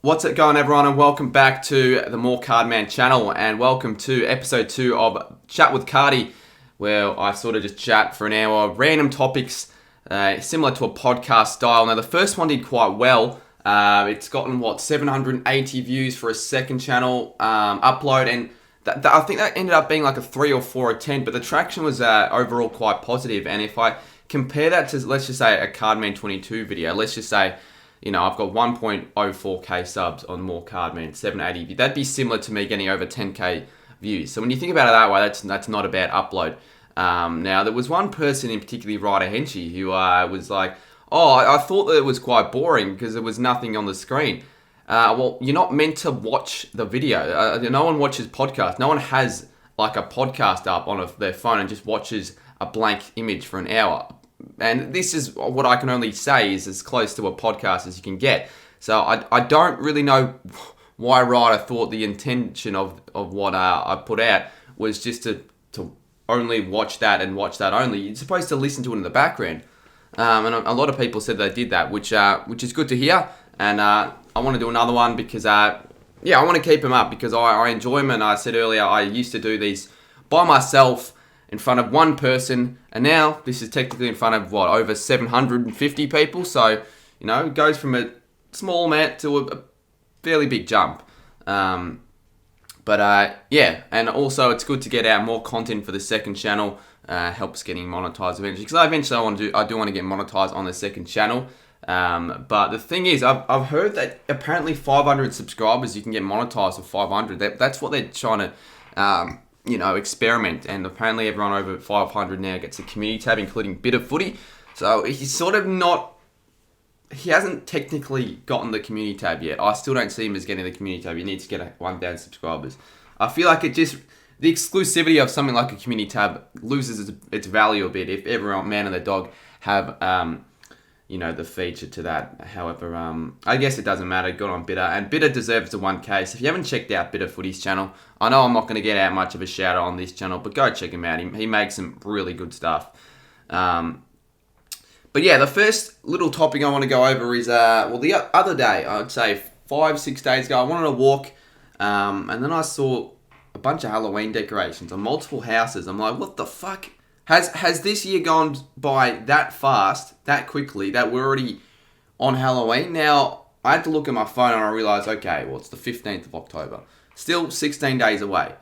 What's it going, everyone, and welcome back to the More Cardman channel, and welcome to episode 2 of Chat with Cardy, where I sort of just chat for an hour, random topics, similar to a podcast style. Now, the first one did quite well. It's gotten, 780 views for a second channel upload, and I think that ended up being like a 3 or 4 or 10, but the traction was overall quite positive. And if I compare that to, let's just say, a Cardman 22 video, let's just say, I've got 1.04k subs on More Cardman, 780. That'd be similar to me getting over 10k views. So when you think about it that way, that's not a bad upload. Now, there was one person in particularly, Ryder Henchy, who was like, I thought that it was quite boring because there was nothing on the screen. Well, you're not meant to watch the video. No one watches podcasts. No one has like a podcast up on their phone and just watches a blank image for an hour. And this is what I can only say is as close to a podcast as you can get. So I don't really know why Ryder thought the intention of what I put out was just to only watch that and watch that only. You're supposed to listen to it in the background. And a lot of people said they did that, which is good to hear. And I want to do another one because, I want to keep them up because I enjoy them. And I said earlier, I used to do these by myself in front of one person. And now this is technically in front of, over 750 people. So, it goes from a small amount to a fairly big jump. And also it's good to get out more content for the second channel. Helps getting monetized eventually. Because I do want to get monetized on the second channel. But the thing is, I've heard that apparently 500 subscribers you can get monetized with 500. That's what they're trying to, experiment. And apparently everyone over 500 now gets a community tab, including Bit of Footy. So he's sort of not. He hasn't technically gotten the community tab yet. I still don't see him as getting the community tab. He needs to get 1,000 subscribers. I feel like the exclusivity of something like a community tab loses its value a bit if everyone, man and their dog, have the feature to that. However, I guess it doesn't matter. Good on Bitter, and Bitter deserves the 1K. So if you haven't checked out Bitter Footy's channel, I know I'm not going to get out much of a shout out on this channel, but go check him out. He makes some really good stuff. But yeah, the first little topic I want to go over is, the other day, I'd say 5-6 days ago, I wanted to walk, and then I saw a bunch of Halloween decorations on multiple houses. I'm like, what the fuck? Has this year gone by that fast, that quickly, that we're already on Halloween? Now, I had to look at my phone and I realised, okay, it's the 15th of October. Still 16 days away.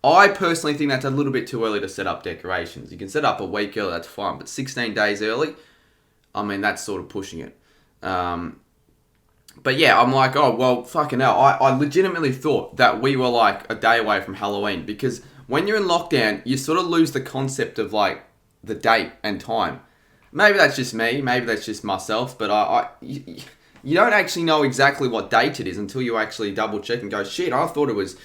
I personally think that's a little bit too early to set up decorations. You can set up a week early, that's fine, but 16 days early, that's sort of pushing it. But yeah, I'm like, fucking hell. I legitimately thought that we were like a day away from Halloween because when you're in lockdown, you sort of lose the concept of like the date and time. Maybe that's just me, maybe that's just myself, but you don't actually know exactly what date it is until you actually double check and go, shit, I thought it was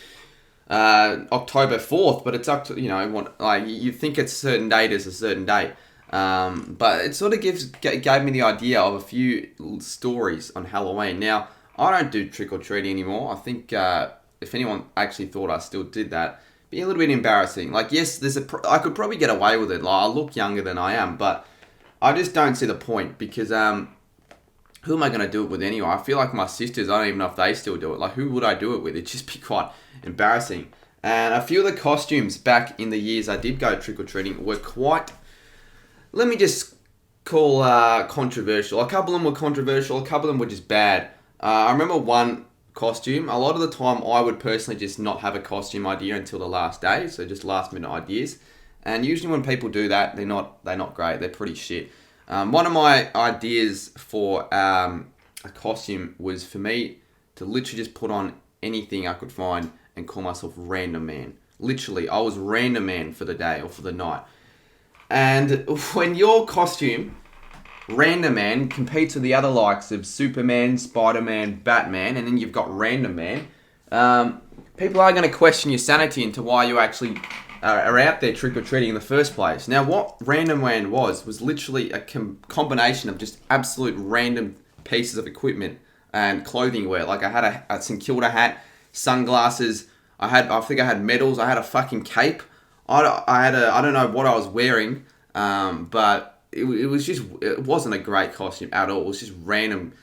October 4th, but it's up to, you think it's a certain date is a certain date. But it sort of gave me the idea of a few stories on Halloween. Now, I don't do trick-or-treating anymore. I think if anyone actually thought I still did that, it'd be a little bit embarrassing. Like, yes, I could probably get away with it. Like, I look younger than I am, but I just don't see the point because who am I going to do it with anyway? I feel like my sisters, I don't even know if they still do it. Like, who would I do it with? It'd just be quite embarrassing. And a few of the costumes back in the years I did go trick-or-treating were quite... Let me just call controversial. A couple of them were controversial. A couple of them were just bad. I remember one costume. A lot of the time, I would personally just not have a costume idea until the last day. So just last minute ideas. And usually when people do that, they're not great. They're pretty shit. One of my ideas for a costume was for me to literally just put on anything I could find and call myself Random Man. Literally, I was Random Man for the day or for the night. And when your costume, Random Man, competes with the other likes of Superman, Spider-Man, Batman, and then you've got Random Man, people are going to question your sanity into why you actually are out there trick-or-treating in the first place. Now, what Random Man was literally a combination of just absolute random pieces of equipment and clothing wear. Like, I had a St Kilda hat, sunglasses, I think I had medals, I had a fucking cape. I don't know what I was wearing, but it wasn't a great costume at all. It was just random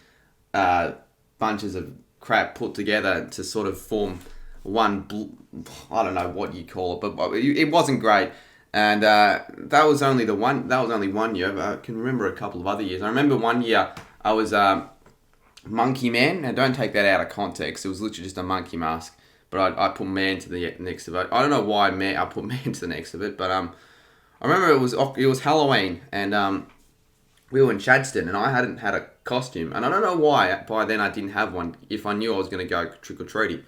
bunches of crap put together to sort of form I don't know what you call it, but it wasn't great. And that was only one year. I can remember a couple of other years. I remember one year I was monkey man. Now don't take that out of context. It was literally just a monkey mask. But I put man to the next of it. I don't know why I put man to the next of it. But I remember it was Halloween and we were in Chadstone and I hadn't had a costume. And I don't know why by then I didn't have one if I knew I was going to go trick-or-treating.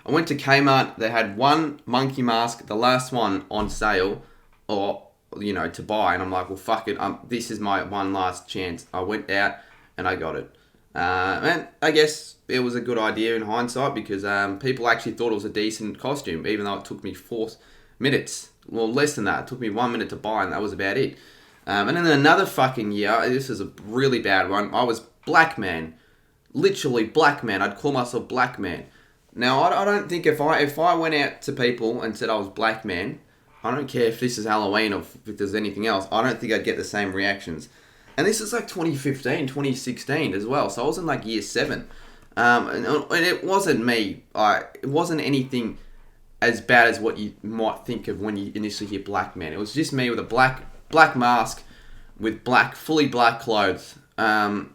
I went to Kmart. They had one monkey mask, the last one on sale, or to buy. And I'm like, well, fuck it. This is my one last chance. I went out and I got it. And I guess it was a good idea in hindsight because people actually thought it was a decent costume, even though it took me 4 minutes. Well, less than that. It took me 1 minute to buy, and that was about it. And then another fucking year, this is a really bad one. I was black man, literally black man. I'd call myself black man. Now, I don't think if I went out to people and said I was black man, I don't care if this is Halloween or if there's anything else, I don't think I'd get the same reactions. And this is like 2015, 2016 as well. So I was in like year 7. And it wasn't me. It wasn't anything as bad as what you might think of when you initially hear black man. It was just me with a black mask with fully black clothes. I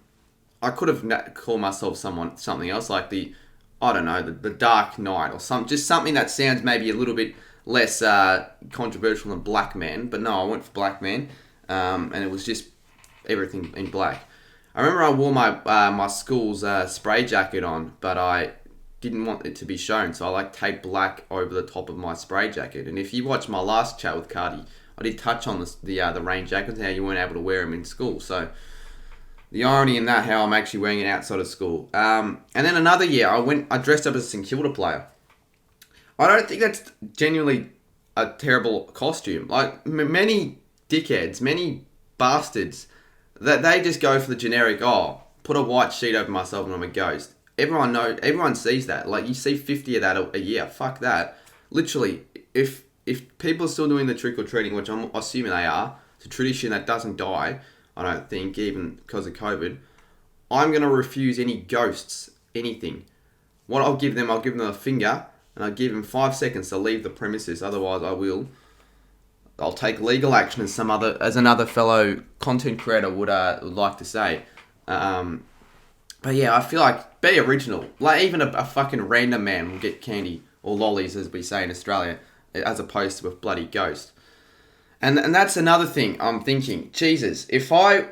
could have called myself something else like the Dark Knight or just something that sounds maybe a little bit less controversial than black man. But no, I went for black man, and it was just everything in black. I remember I wore my school's spray jacket on, but I didn't want it to be shown, so I taped black over the top of my spray jacket. And if you watch my last chat with Cardy, I did touch on the rain jackets and how you weren't able to wear them in school. So the irony in that, how I'm actually wearing it outside of school. And then another year, I dressed up as a St Kilda player. I don't think that's genuinely a terrible costume. Like many dickheads, many bastards, that they just go for the generic, put a white sheet over myself and I'm a ghost. Everyone sees that. Like, you see 50 of that a year. Fuck that. Literally, if people are still doing the trick-or-treating, which I'm assuming they are, it's a tradition that doesn't die, I don't think, even because of COVID, I'm going to refuse any ghosts, anything. What I'll give them a finger, and I'll give them 5 seconds to leave the premises. Otherwise, I'll take legal action as another fellow content creator would like to say. But yeah, I feel like be original. Like even a fucking random man will get candy or lollies, as we say in Australia, as opposed to a bloody ghost. And that's another thing I'm thinking. Jesus, if I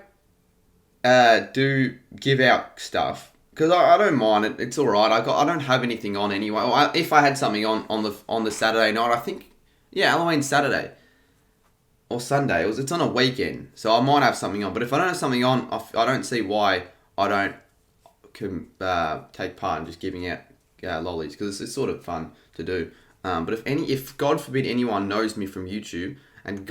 do give out stuff, because I don't mind it, it's all right. I don't have anything on anyway. If I had something on the Saturday night, I think Halloween Saturday or Sunday. It's on a weekend, so I might have something on. But if I don't have something on, I don't see why I don't take part in just giving out lollies, because it's sort of fun to do. But if God forbid anyone knows me from YouTube, and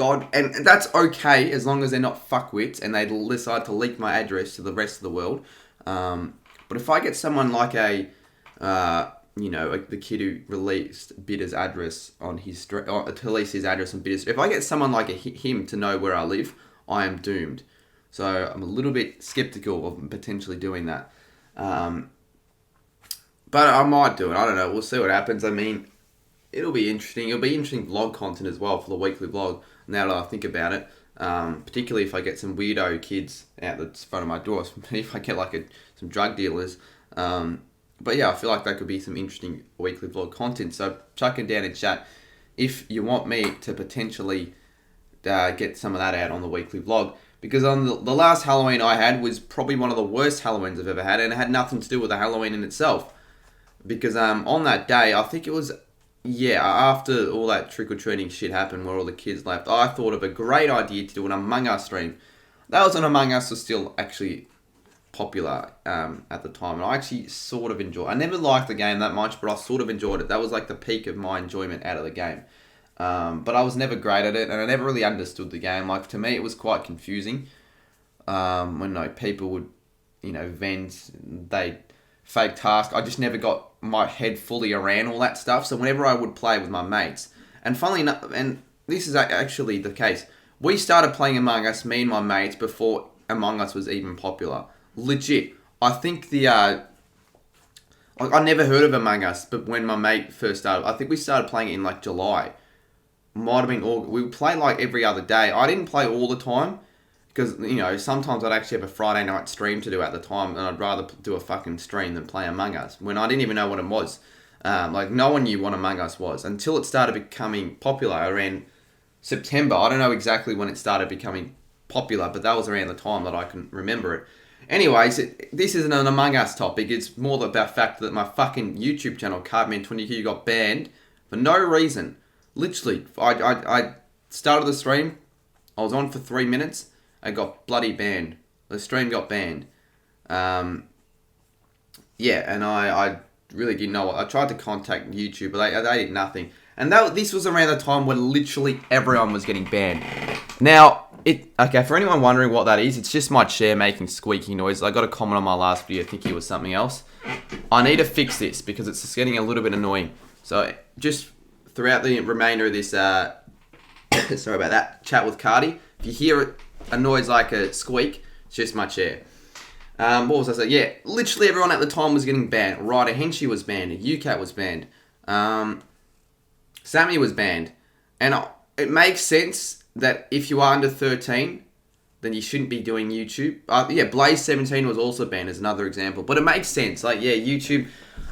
that's okay as long as they're not fuckwits and they decide to leak my address to the rest of the world. But if I get someone like the kid who released Bitter's address on his to release his address on Bitter's, if I get someone like him to know where I live, I am doomed. So I'm a little bit skeptical of potentially doing that. But I might do it. I don't know. We'll see what happens. I mean, it'll be interesting. It'll be interesting vlog content as well for the weekly vlog, now that I think about it. Particularly if I get some weirdo kids out the front of my door. If I get some drug dealers. But yeah, I feel like that could be some interesting weekly vlog content. So chuck it down in chat if you want me to potentially get some of that out on the weekly vlog. Because on the last Halloween I had was probably one of the worst Halloweens I've ever had, and it had nothing to do with the Halloween in itself. Because on that day, I think it was, after all that trick-or-treating shit happened where all the kids left, I thought of a great idea to do an Among Us stream. That was when Among Us was still actually popular at the time, and I actually sort of enjoyed it. I never liked the game that much, but I sort of enjoyed it. That was like the peak of my enjoyment out of the game. But I was never great at it, and I never really understood the game. Like, to me, it was quite confusing. When people would, vent, they'd fake task. I just never got my head fully around all that stuff. So whenever I would play with my mates, and funnily enough, and this is actually the case, we started playing Among Us, me and my mates, before Among Us was even popular. Legit. I think Like, I never heard of Among Us, but when my mate first started, I think we started playing it in like July. Might have been we would play like every other day. I didn't play all the time because, you know, sometimes I'd actually have a Friday night stream to do at the time, and I'd rather do a fucking stream than play Among Us when I didn't even know what it was. Like, no one knew what Among Us was until it started becoming popular around September. I don't know exactly when it started becoming popular, but that was around the time that I can remember it. Anyways, this isn't an Among Us topic. It's more about the fact that my fucking YouTube channel, Cardman22, got banned for no reason. Literally, I started the stream, I was on for 3 minutes, I got bloody banned. The stream got banned. Yeah, and I really didn't know what. I tried to contact YouTube, but they did nothing. And this was around the time when literally everyone was getting banned. Now, okay, for anyone wondering what that is, it's just my chair making squeaky noise. I got a comment on my last video thinking it was something else. I need to fix this because it's just getting a little bit annoying. So, just throughout the remainder of this, sorry about that, chat with Cardy, if you hear a noise like a squeak, it's just my chair. What was I saying? Yeah, literally everyone at the time was getting banned. Ryder Henchy was banned. UCAT was banned. Sammy was banned. And it makes sense that if you are under 13, then you shouldn't be doing YouTube. Yeah, Blaze17 was also banned as another example. But it makes sense. Like, yeah, YouTube...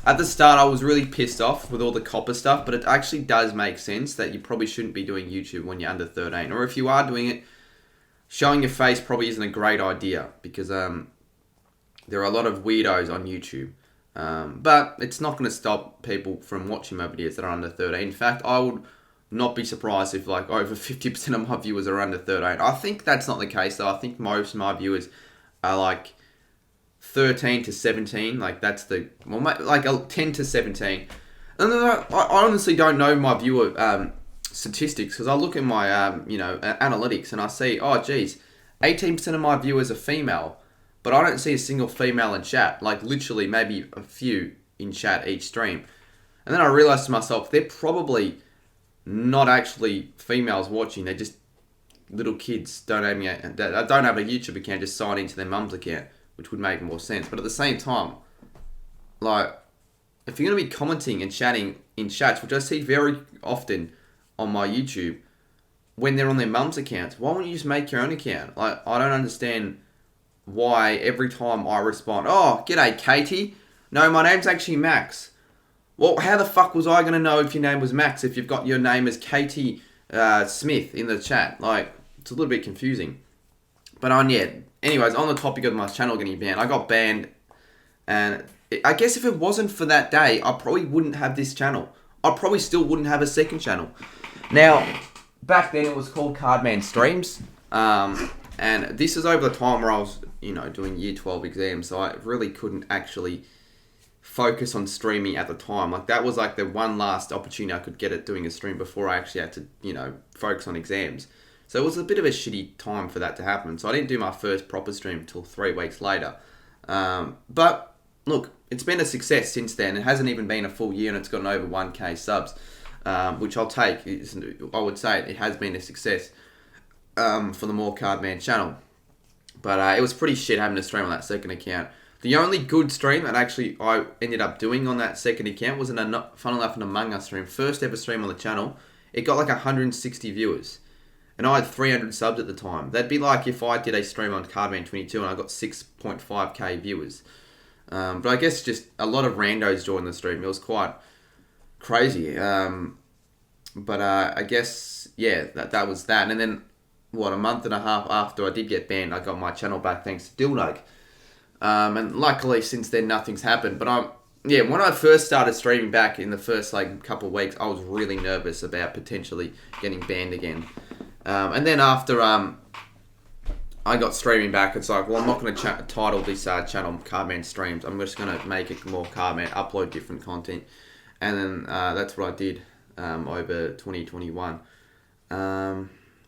At the start, I was really pissed off with all the copper stuff, but it actually does make sense that you probably shouldn't be doing YouTube when you're under 13. Or if you are doing it, showing your face probably isn't a great idea because there are a lot of weirdos on YouTube. But it's not going to stop people from watching my videos that are under 13. In fact, I would not be surprised if like over 50% of my viewers are under 13. I think that's not the case though. I think most of my viewers are like 13 to 17, like that's the, well, like 10 to 17. And then I honestly don't know my viewer statistics because I look at my, analytics and I see, oh geez, 18% of my viewers are female, but I don't see a single female in chat, like literally maybe a few in chat each stream. And then I realized to myself, they're probably not actually females watching, they're just little kids that don't have a YouTube account, just sign into their mum's account, which would make more sense. But at the same time, like, if you're going to be commenting and chatting in chats, which I see very often on my YouTube, when they're on their mum's accounts, why wouldn't you just make your own account? Like, I don't understand why every time I respond, oh, g'day, Katie. No, my name's actually Max. Well, how the fuck was I going to know if your name was Max if you've got your name as Katie Smith in the chat? Like, it's a little bit confusing. But anyways, on the topic of my channel getting banned, I got banned, and I guess if it wasn't for that day, I probably wouldn't have this channel. I probably still wouldn't have a second channel. Now, back then it was called Cardman Streams, and this is over the time where I was, doing year 12 exams, so I really couldn't actually focus on streaming at the time. Like, that was like the one last opportunity I could get at doing a stream before I actually had to, focus on exams. So it was a bit of a shitty time for that to happen. So I didn't do my first proper stream until 3 weeks later. But look, it's been a success since then. It hasn't even been a full year and it's gotten over 1k subs, which I'll take. I would say it has been a success for the More Cardman channel. But it was pretty shit having to stream on that second account. The only good stream that actually I ended up doing on that second account was fun enough, an Among Us stream. First ever stream on the channel. It got like 160 viewers. And I had 300 subs at the time. That'd be like if I did a stream on Cardman22 and I got 6.5k viewers. But I guess just a lot of randos joined the stream. It was quite crazy. But I guess, yeah, that was that. And then, a month and a half after I did get banned, I got my channel back thanks to Dilnog. And luckily, since then, nothing's happened. But when I first started streaming back in the first couple of weeks, I was really nervous about potentially getting banned again. And then after I got streaming back, it's like, well, I'm not going to title this channel Cardman Streams. I'm just going to make it more Cardman, upload different content. And then that's what I did over 2021,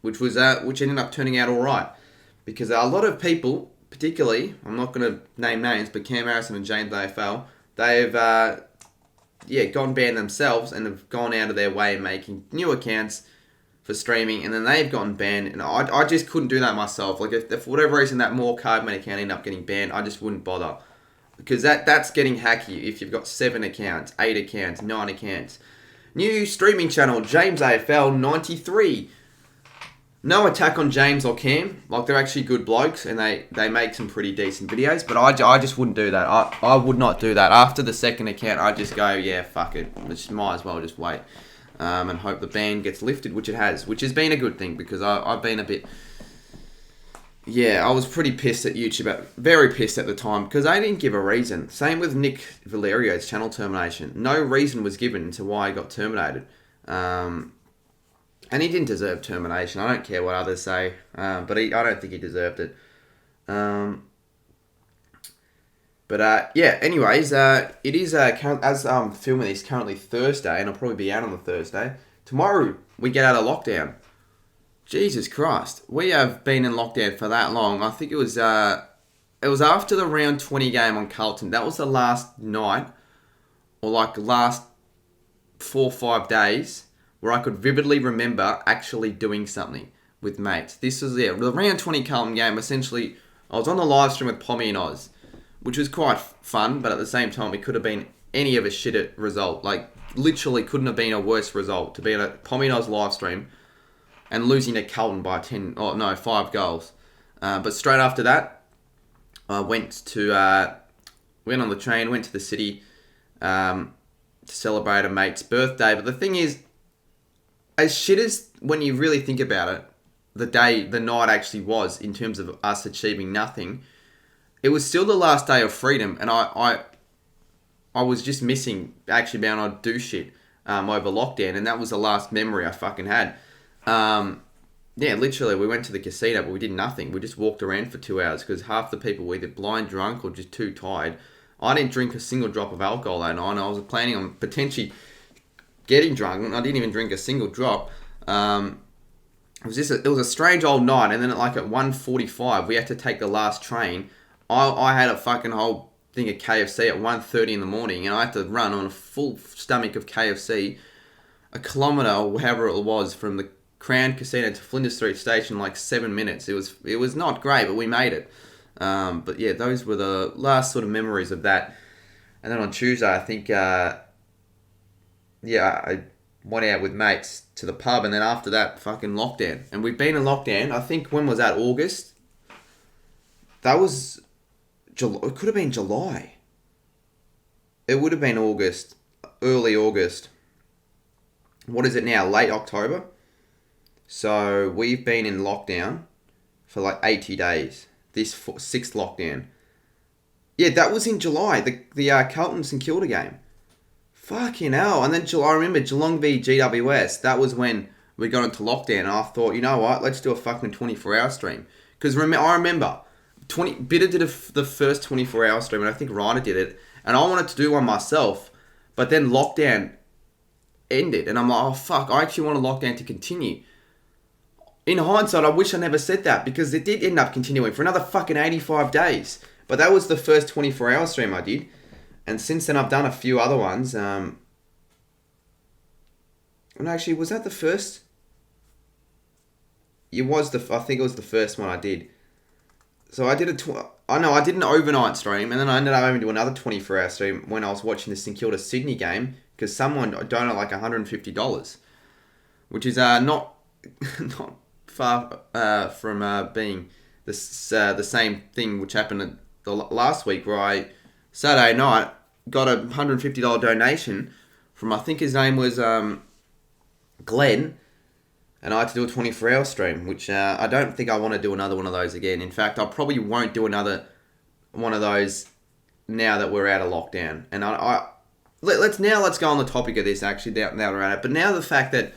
which ended up turning out all right. Because a lot of people, particularly, I'm not going to name names, but Cam Harrison and James AFL, they've gone banned themselves and have gone out of their way making new accounts for streaming, and then they've gotten banned, and I just couldn't do that myself. Like, if for whatever reason that More Cardman account ended up getting banned, I just wouldn't bother. Because that's getting hacky if you've got 7 accounts, 8 accounts, 9 accounts. New streaming channel, James AFL 93. No attack on James or Cam. Like, they're actually good blokes and they make some pretty decent videos. But I just wouldn't do that. I would not do that. After the second account, I'd just go, yeah, fuck it. Might as well just wait. And hope the ban gets lifted, which it has. Which has been a good thing because I've been a bit... Yeah, I was pretty pissed at YouTube. Very pissed at the time because they didn't give a reason. Same with Nick Valerio's channel termination. No reason was given to why he got terminated. And he didn't deserve termination. I don't care what others say. But I don't think he deserved it. Yeah, anyways, it is, as I'm filming this, currently Thursday, and I'll probably be out on the Thursday. Tomorrow, we get out of lockdown. Jesus Christ. We have been in lockdown for that long. I think it was after the round 20 game on Carlton. That was the last night, or like the last 4 or 5 days, where I could vividly remember actually doing something with mates. This was the round 20 Carlton game. Essentially, I was on the live stream with Pommy and Oz, which was quite fun, but at the same time, it could have been any of a shit result. Like, literally couldn't have been a worse result to be in a Pommy and Oz live stream and losing to Carlton by 5 goals. But straight after that, I went on the train, went to the city to celebrate a mate's birthday. But the thing is, as shit as when you really think about it, the night actually was in terms of us achieving nothing, it was still the last day of freedom, and I was just missing actually being able to do shit over lockdown, and that was the last memory I fucking had. Yeah, literally, we went to the casino, but we did nothing. We just walked around for 2 hours because half the people were either blind drunk or just too tired. I didn't drink a single drop of alcohol that night. I was planning on potentially getting drunk, and I didn't even drink a single drop. It was a strange old night, and then at 1:45, we had to take the last train. I had a fucking whole thing of KFC at 1:30 in the morning, and I had to run on a full stomach of KFC a kilometre or however it was from the Crown Casino to Flinders Street Station in 7 minutes. It was not great, but we made it. But yeah, those were the last sort of memories of that. And then on Tuesday, I think, I went out with mates to the pub, and then after that, fucking lockdown. And we've been in lockdown, I think, when was that? August? That was July. It could have been July. It would have been August. Early August. What is it now? Late October? So we've been in lockdown for 80 days. This 6th lockdown. Yeah, that was in July. The Carlton St Kilda game. Fucking hell. And then I remember Geelong v GWS. That was when we got into lockdown. And I thought, you know what? Let's do a fucking 24-hour stream. Because I remember, Bitter did the first 24-hour stream. And I think Ryder did it. And I wanted to do one myself. But then lockdown ended. And I'm like, oh, fuck. I actually want a lockdown to continue. In hindsight, I wish I never said that. Because it did end up continuing for another fucking 85 days. But that was the first 24-hour stream I did. And since then, I've done a few other ones. And actually, was that the first? I think it was the first one I did. So I did I did an overnight stream, and then I ended up having to do another 24-hour stream when I was watching the St Kilda Sydney game because someone donated $150, which is not far from being the same thing which happened last week, where Saturday night got a $150 donation from, I think his name was Glenn, and I had to do a 24-hour stream, which I don't think I want to do another one of those again. In fact, I probably won't do another one of those now that we're out of lockdown. And let's go on the topic of this, actually, now we're at it. But now the fact that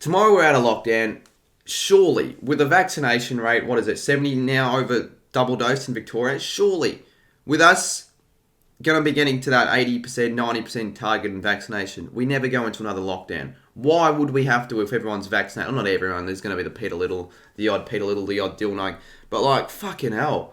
tomorrow we're out of lockdown, surely, with the vaccination rate, 70 now over double dose in Victoria, surely, with us going to be getting to that 80%, 90% target in vaccination, we never go into another lockdown. Why would we have to if everyone's vaccinated? Well, not everyone. There's going to be the odd Dilnag. But fucking hell.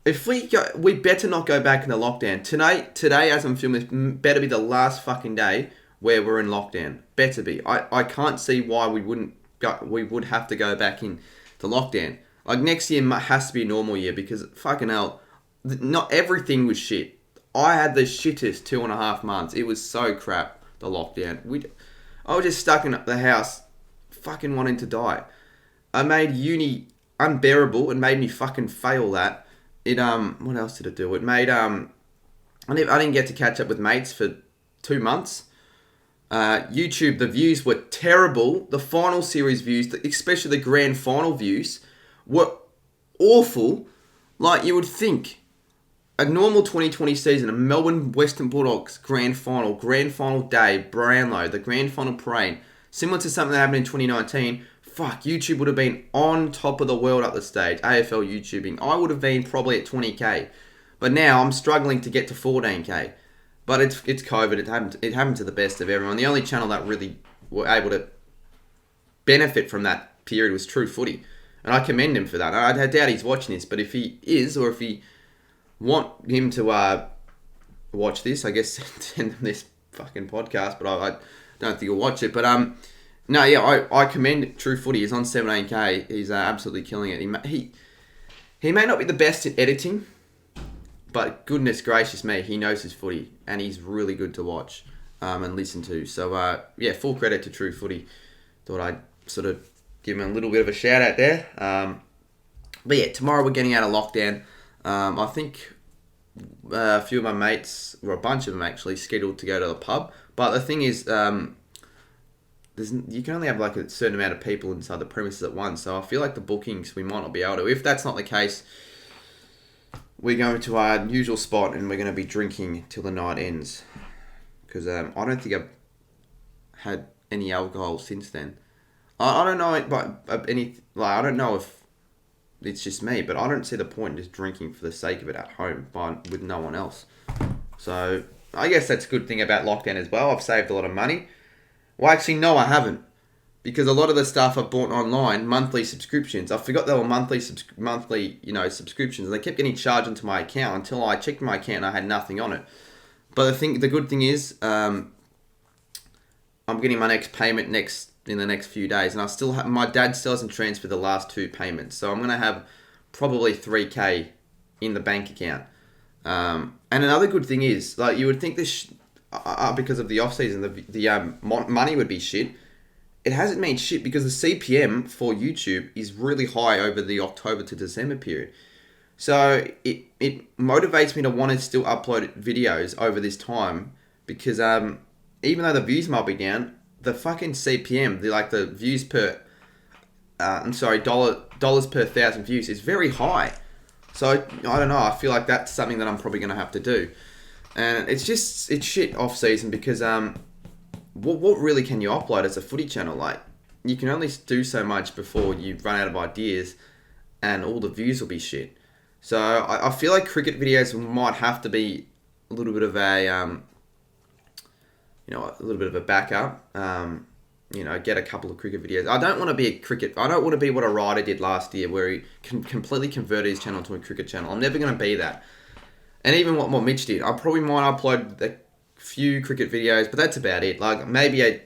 If we better not go back into lockdown. Today, as I'm filming this, better be the last fucking day where we're in lockdown. Better be. I can't see why we would have to go back into lockdown. Next year has to be a normal year because fucking hell, not everything was shit. I had the shittest 2.5 months. It was so crap, the lockdown. I was just stuck in the house, fucking wanting to die. I made uni unbearable and made me fucking fail that. What else did it do? It made, I didn't get to catch up with mates for 2 months. YouTube, the views were terrible. The final series views, especially the grand final views, were awful. Like you would think, a normal 2020 season, a Melbourne Western Bulldogs grand final day, Brownlow, the grand final parade, similar to something that happened in 2019. Fuck, YouTube would have been on top of the world at the stage. AFL YouTubing, I would have been probably at 20k, but now I'm struggling to get to 14k. But it's COVID. It happened to the best of everyone. The only channel that really were able to benefit from that period was True Footy. And I commend him for that. I doubt he's watching this, but if he is, or if he want him to watch this, I guess send him this fucking podcast, but I don't think he'll watch it. But no, yeah, I commend True Footy. He's on 17k. He's absolutely killing it. He may not be the best at editing, but goodness gracious me, he knows his footy, and he's really good to watch and listen to. So yeah, full credit to True Footy. Thought I'd sort of give him a little bit of a shout out there. But yeah, tomorrow we're getting out of lockdown. I think a few of my mates, or a bunch of them actually, scheduled to go to the pub. But the thing is, you can only have like a certain amount of people inside the premises at once. So I feel like the bookings, we might not be able to. If that's not the case, we're going to our usual spot and we're going to be drinking till the night ends. Because I don't think I've had any alcohol since then. I don't know, but I don't know if it's just me, but I don't see the point in just drinking for the sake of it at home with no one else. So I guess that's a good thing about lockdown as well. I've saved a lot of money. Well, actually, no, I haven't, because a lot of the stuff I bought online, monthly subscriptions. I forgot they were monthly subscriptions, and they kept getting charged into my account until I checked my account and I had nothing on it. But the good thing is, I'm getting my next payment in the next few days, and I still have, my dad still hasn't transferred the last 2 payments, so I'm gonna have probably 3k in the bank account. And another good thing is, like, you would think this because of the off season, the money would be shit. It hasn't been shit because the CPM for YouTube is really high over the October to December period. So it motivates me to want to still upload videos over this time, because even though the views might be down, the fucking CPM, the views per, dollars per 1,000 views is very high. So I don't know. I feel like that's something that I'm probably going to have to do, and it's shit off season because what really can you upload as a footy channel? Like, you can only do so much before you run out of ideas, and all the views will be shit. So I feel like cricket videos might have to be a little bit of a backup. Get a couple of cricket videos. I don't want to be what a Ryder did last year, where he completely converted his channel to a cricket channel. I'm never going to be that. And even what Mitch did, I probably might upload a few cricket videos, but that's about it. Like, maybe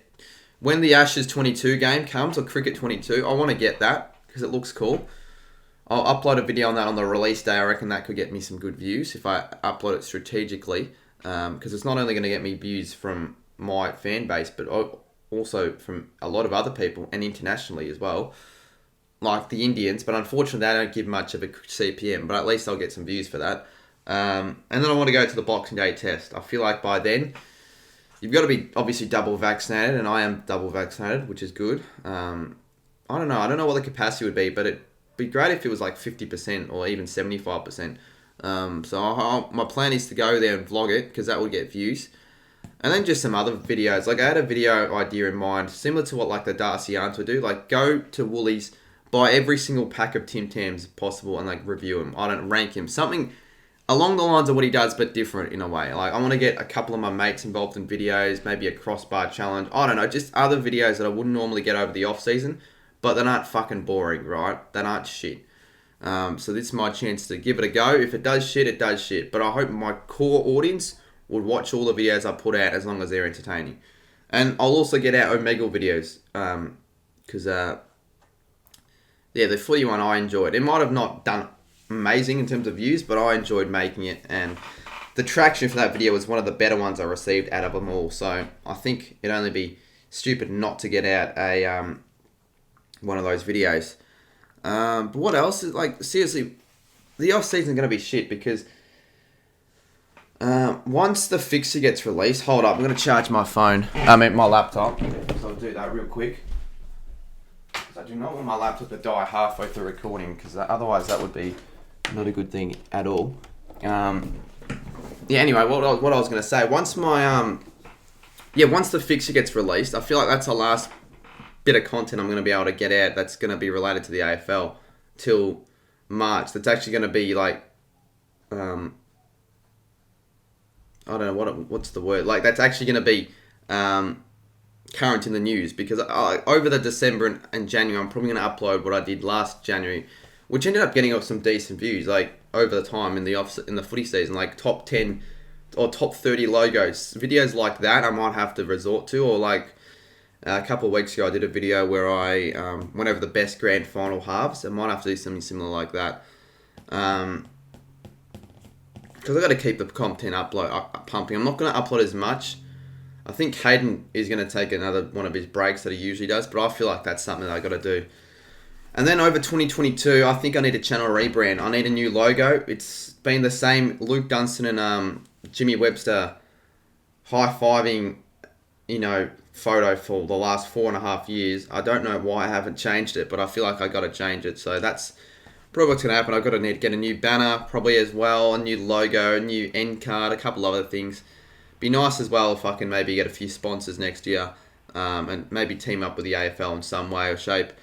when the Ashes 22 game comes, or cricket 22, I want to get that because it looks cool. I'll upload a video on that on the release day. I reckon that could get me some good views if I upload it strategically, because it's not only going to get me views from my fan base, but also from a lot of other people, and internationally as well, like the Indians. But unfortunately, they don't give much of a CPM, but at least I'll get some views for that. And then I want to go to the Boxing Day test. I feel like by then, you've got to be obviously double vaccinated, and I am double vaccinated, which is good. I don't know what the capacity would be, but it'd be great if it was like 50% or even 75%. So my plan is to go there and vlog it, because that would get views. And then just some other videos. Like, I had a video idea in mind, similar to what like the Darcy Arns would do. Like, go to Woolies, buy every single pack of Tim Tams possible, and like review him. I don't rank him. Something along the lines of what he does, but different in a way. Like, I want to get a couple of my mates involved in videos, maybe a crossbar challenge. I don't know, just other videos that I wouldn't normally get over the off season, but they're not fucking boring, right? They're not shit. So this is my chance to give it a go. If it does shit, it does shit. But I hope my core audience would watch all the videos I put out, as long as they're entertaining. And I'll also get out Omegle videos, because the footy one I enjoyed. It might have not done amazing in terms of views, but I enjoyed making it, and the traction for that video was one of the better ones I received out of them all. So I think it'd only be stupid not to get out a one of those videos. But what else? Like, seriously, the off season is going to be shit because once the fixture gets released, hold up, I'm going to charge my phone. I mean my laptop. So I'll do that real quick. I do not want my laptop to die halfway through recording, because otherwise that would be not a good thing at all. Anyway, what I was going to say, once once the fixture gets released, I feel like that's the last bit of content I'm going to be able to get out that's going to be related to the AFL till March. That's actually going to be like, I don't know what's the word. Like, that's actually going to be current in the news, because over the December and January, I'm probably going to upload what I did last January, which ended up getting some decent views, like over the time in the footy season, like top 10 or top 30 logos. Videos like that I might have to resort to, or like a couple of weeks ago I did a video where I went over the best grand final halves. I might have to do something similar like that. Because I've got to keep the content pumping. I'm not going to upload as much. I think Hayden is going to take another one of his breaks that he usually does, but I feel like that's something that I got to do. And then over 2022, I think I need a channel rebrand. I need a new logo. It's been the same Luke Dunstan and Jimmy Webster high-fiving, photo for the last 4.5 years. I don't know why I haven't changed it, but I feel like I got to change it. So that's probably what's going to happen. I've got to need to get a new banner probably as well, a new logo, a new end card, a couple other things. Be nice as well if I can maybe get a few sponsors next year, and maybe team up with the AFL in some way, shape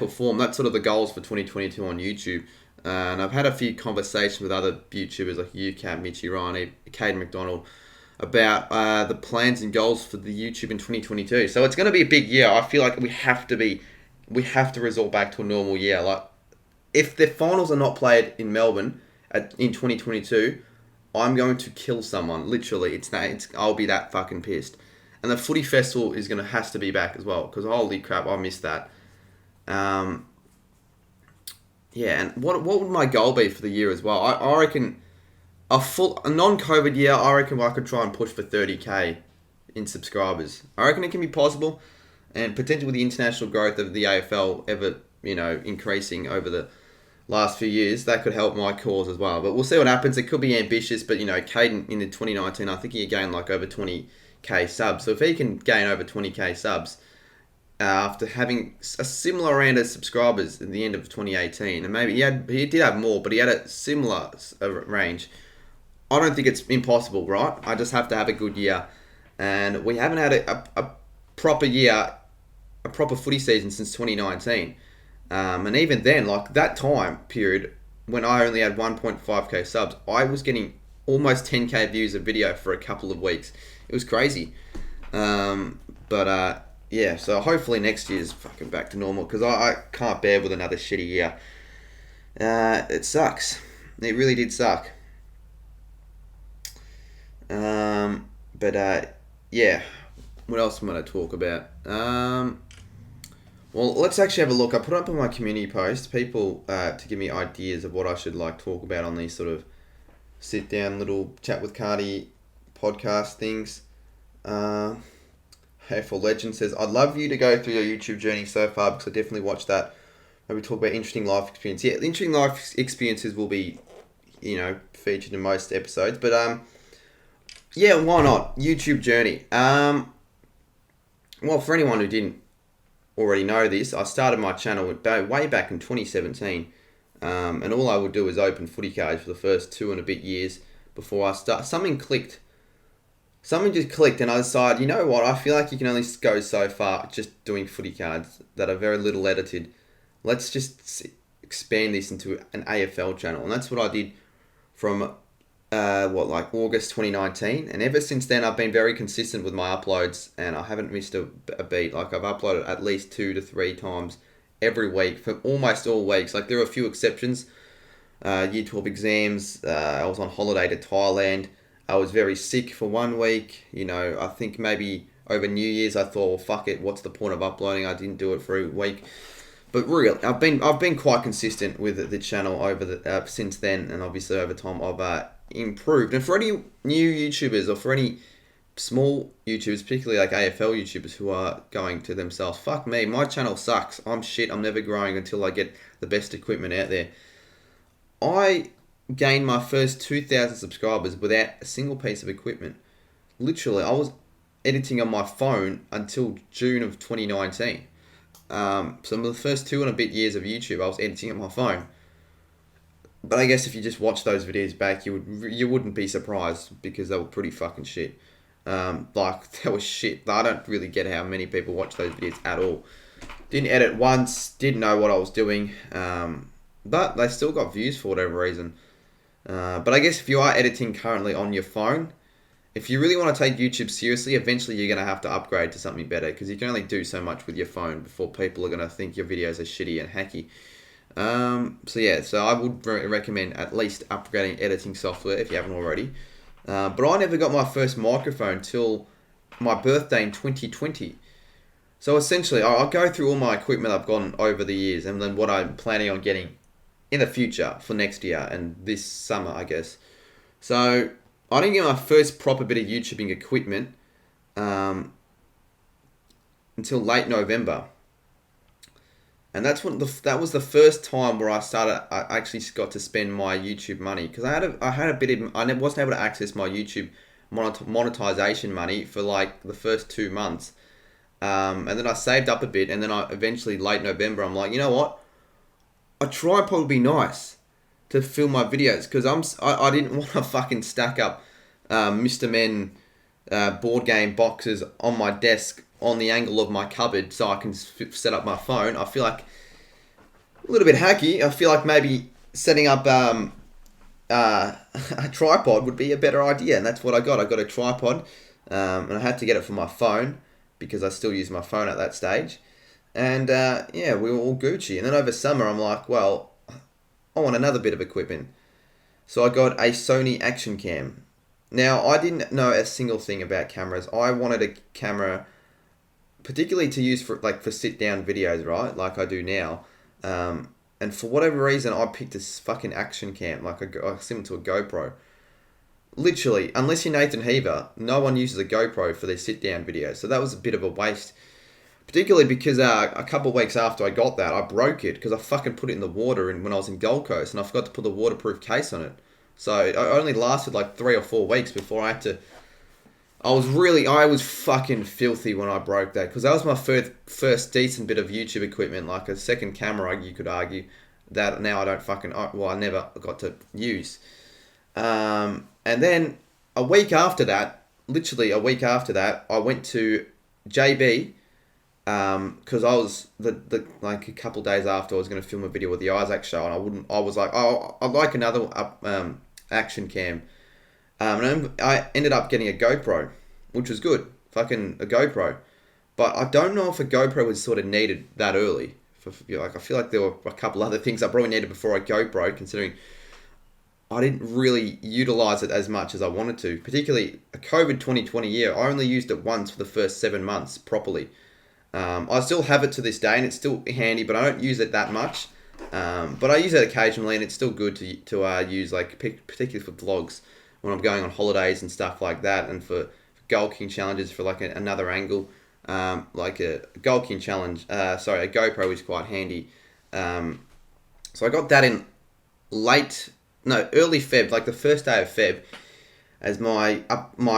or form. That's sort of the goals for 2022 on YouTube. And I've had a few conversations with other YouTubers like UCAT, Mitchie Ryan, Caden McDonald, about the plans and goals for the YouTube in 2022. So it's going to be a big year. I feel like we have to resort back to a normal year. Like, if the finals are not played in Melbourne in 2022, I'm going to kill someone. Literally, I'll be that fucking pissed. And the footy festival has to be back as well, because holy crap, I missed that. And what would my goal be for the year as well? I reckon a non-COVID year, I reckon I could try and push for 30k in subscribers. I reckon it can be possible, and potentially with the international growth of the AFL ever, increasing over the last few years, that could help my cause as well. But we'll see what happens. It could be ambitious, but Caden in the 2019, I think he gained like over 20k subs. So if he can gain over 20k subs after having a similar amount of subscribers at the end of 2018, and maybe he did have more, but he had a similar range. I don't think it's impossible, right? I just have to have a good year, and we haven't had a proper year, a proper footy season since 2019. And even then, like that time period when I only had 1.5k subs, I was getting almost 10k views a video for a couple of weeks. It was crazy. So hopefully next year's fucking back to normal, because I can't bear with another shitty year. It sucks. It really did suck. What else am I going to talk about? Well, let's actually have a look. I put up on my community post, people to give me ideas of what I should talk about on these sort of sit down little chat with Cardy podcast things. Hateful Legend says, I'd love you to go through your YouTube journey so far, because I definitely watched that. Maybe talk about interesting life experience. Yeah, interesting life experiences will be, featured in most episodes. But why not? YouTube journey. Well, for anyone who didn't already know this, I started my channel way back in 2017, and all I would do is open footy cards for the first 2 and a bit years before I start. Something just clicked, and I decided, you know what, I feel like you can only go so far just doing footy cards that are very little edited. Let's just expand this into an AFL channel, and that's what I did from August 2019, and ever since then I've been very consistent with my uploads, and I haven't missed a beat. Like, I've uploaded at least 2 to 3 times every week for almost all weeks. Like, there are a few exceptions. Year 12 exams, I was on holiday to Thailand, I was very sick for 1 week. I think maybe over New Year's I thought, well, fuck it, what's the point of uploading? I didn't do it for a week. But really, I've been quite consistent with the channel over since then, and obviously over time I've improved. And for any new YouTubers or for any small YouTubers, particularly like AFL YouTubers who are going to themselves, fuck me, my channel sucks. I'm shit. I'm never growing until I get the best equipment out there. I gained my first 2,000 subscribers without a single piece of equipment. Literally, I was editing on my phone until June of 2019. So the first 2 and a bit years of YouTube, I was editing on my phone. But I guess if you just watch those videos back, you wouldn't be surprised because they were pretty fucking shit. That was shit. I don't really get how many people watch those videos at all. Didn't edit once, didn't know what I was doing, but they still got views for whatever reason. But I guess if you are editing currently on your phone, if you really want to take YouTube seriously, eventually you're going to have to upgrade to something better because you can only do so much with your phone before people are going to think your videos are shitty and hacky. So I would recommend at least upgrading editing software if you haven't already. But I never got my first microphone till my birthday in 2020. So essentially, I'll go through all my equipment I've gotten over the years and then what I'm planning on getting in the future for next year and this summer, I guess. So I didn't get my first proper bit of YouTubing equipment until late November. And that was the first time where I actually got to spend my YouTube money because I wasn't able to access my YouTube monetization money for like the first 2 months, and then I saved up a bit, and then I eventually late November I'm like, you know what, a tripod would be nice to film my videos because I didn't want to fucking stack up Mr. Men board game boxes on my desk on the angle of my cupboard so I can set up my phone. I feel like a little bit hacky. I feel like maybe setting up a tripod would be a better idea, and that's what I got. I got a tripod, and I had to get it for my phone because I still use my phone at that stage. And we were all Gucci. And then over summer, I'm like, well, I want another bit of equipment. So I got a Sony Action Cam. Now, I didn't know a single thing about cameras. I wanted a camera particularly to use for sit-down videos, right? Like I do now. And for whatever reason, I picked this fucking action cam, similar to a GoPro. Literally, unless you're Nathan Heaver, no one uses a GoPro for their sit-down videos. So that was a bit of a waste. Particularly because a couple of weeks after I got that, I broke it because I fucking put it in the water when I was in Gold Coast and I forgot to put the waterproof case on it. So it only lasted like 3 or 4 weeks before I had to... I was fucking filthy when I broke that because that was my first decent bit of YouTube equipment, like a second camera, you could argue, that now I never got to use. And then literally a week after that, I went to JB because I was a couple days after I was going to film a video with the Isaac show, and I was like, oh, I'd like another action cam. And I ended up getting a GoPro, which was good. Fucking a GoPro. But I don't know if a GoPro was sort of needed that early. I feel like there were a couple other things I probably needed before a GoPro, considering I didn't really utilize it as much as I wanted to. Particularly a COVID 2020 year, I only used it once for the first 7 months properly. I still have it to this day, and it's still handy, but I don't use it that much. But I use it occasionally, and it's still good to use, particularly for vlogs, when I'm going on holidays and stuff like that, and for Gold King challenges for another angle, like a Gold King challenge. A GoPro is quite handy. So I got that in early Feb, like the first day of Feb, as my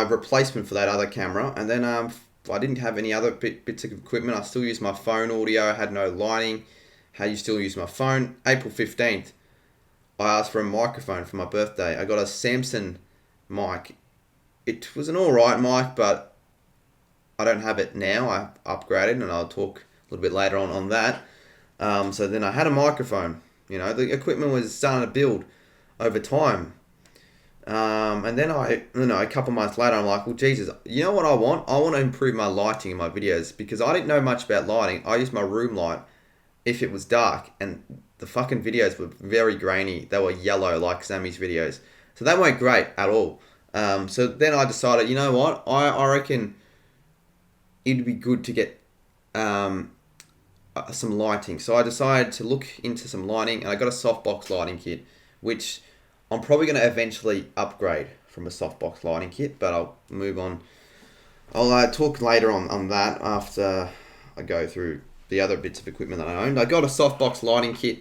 replacement for that other camera, and then I didn't have any other bits of equipment. I still used my phone audio. I had no lighting. How you still use my phone? April 15th, I asked for a microphone for my birthday. I got a Samsung mic. It was an alright mic, but I don't have it now. I upgraded, and I'll talk a little bit later on that. So then I had a microphone. The equipment was starting to build over time. And then a couple months later, I'm like, well, Jesus, you know what I want? I want to improve my lighting in my videos because I didn't know much about lighting. I used my room light if it was dark, and the fucking videos were very grainy. They were yellow like Sammy's videos. So they weren't great at all. So then I decided, you know what? I reckon it'd be good to get a some lighting. So I decided to look into some lighting, and I got a softbox lighting kit, which I'm probably going to eventually upgrade from a softbox lighting kit, but I'll move on. I'll talk later on that after I go through the other bits of equipment that I owned. I got a softbox lighting kit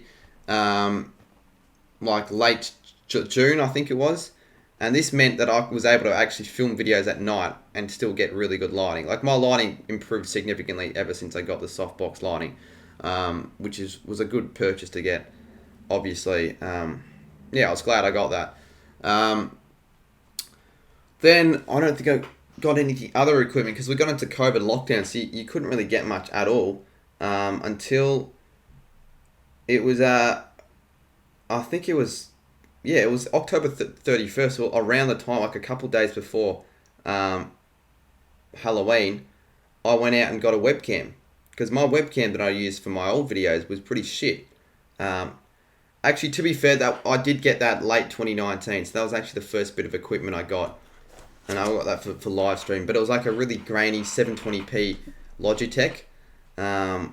like late June, I think it was. And this meant that I was able to actually film videos at night and still get really good lighting. Like, my lighting improved significantly ever since I got the softbox lighting, which was a good purchase to get, obviously. Yeah, I was glad I got that. Then I don't think I got any other equipment because we got into COVID lockdown, so you couldn't really get much at all until it was, I think it was, yeah, it was October 31st, or around the time, like a couple of days before Halloween. I went out and got a webcam because my webcam that I used for my old videos was pretty shit. Actually, to be fair, that I did get that late 2019, so that was actually the first bit of equipment I got. And I got that for live stream, but it was like a really grainy 720p Logitech. No,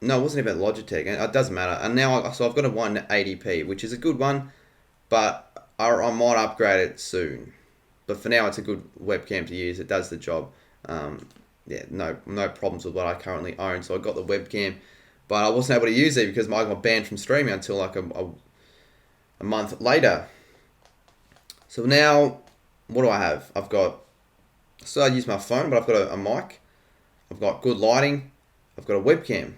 it wasn't even Logitech. It doesn't matter. And now, so I've got a 180p, which is a good one, but I might upgrade it soon. But for now, it's a good webcam to use. It does the job. Yeah, no problems with what I currently own. So I got the webcam, but I wasn't able to use it because I got banned from streaming until like a month later. So now, what do I have? So I use my phone, but I've got a mic. I've got good lighting. I've got a webcam.